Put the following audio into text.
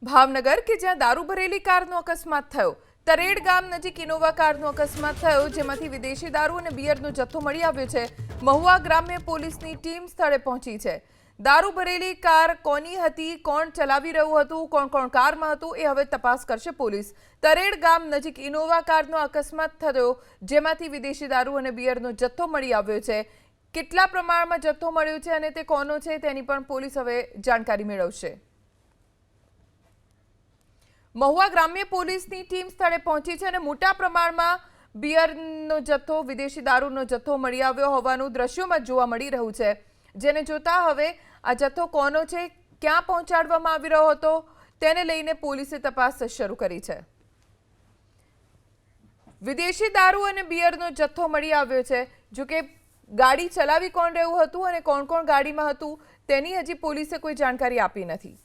ભાવનગર કે જ્યાં દારૂ ભરેલી કારનો અકસ્માત થયો। તરેડ ગામ નજીક ઇનોવા કારનો અકસ્માત થયો, જેમાંથી વિદેશી દારૂ અને બિયરનો જથ્થો મળી આવ્યો છે। મહુવા ગ્રામ્ય પોલીસની ટીમ સ્થળે પહોંચી છે। દારૂ ભરેલી કાર કોની હતી, કોણ ચલાવી રહ્યું હતું, કોણ કોણ કારમાં હતું, એ હવે તપાસ કરશે પોલીસ। તરેડ ગામ નજીક ઇનોવા કારનો અકસ્માત થયો, જેમાંથી વિદેશી દારૂ અને બિયરનો જથ્થો મળી આવ્યો છે। કેટલા પ્રમાણમાં જથ્થો મળ્યો છે અને તે કોનો છે તેની પણ પોલીસ હવે જાણકારી મેળવશે। મહુવા ગ્રામ્ય પોલીસની ટીમ સ્થળે પહોંચી છે અને મોટા પ્રમાણમાં બિયરનો જથ્થો, વિદેશી દારૂનો જથ્થો મળી આવ્યો હોવાનું દ્રશ્યોમાં જોવા મળી રહ્યું છે, જેને જોતા હવે આ જથ્થો કોનો છે, ક્યાં પહોંચાડવામાં આવી રહ્યો હતો, તેને લઈને પોલીસે તપાસ શરૂ કરી છે। વિદેશી દારૂ અને બિયરનો જથ્થો મળી આવ્યો છે, જો કે ગાડી ચલાવી કોણ રહ્યું હતું અને કોણ કોણ ગાડીમાં હતું તેની હજી પોલીસે કોઈ જાણકારી આપી નથી।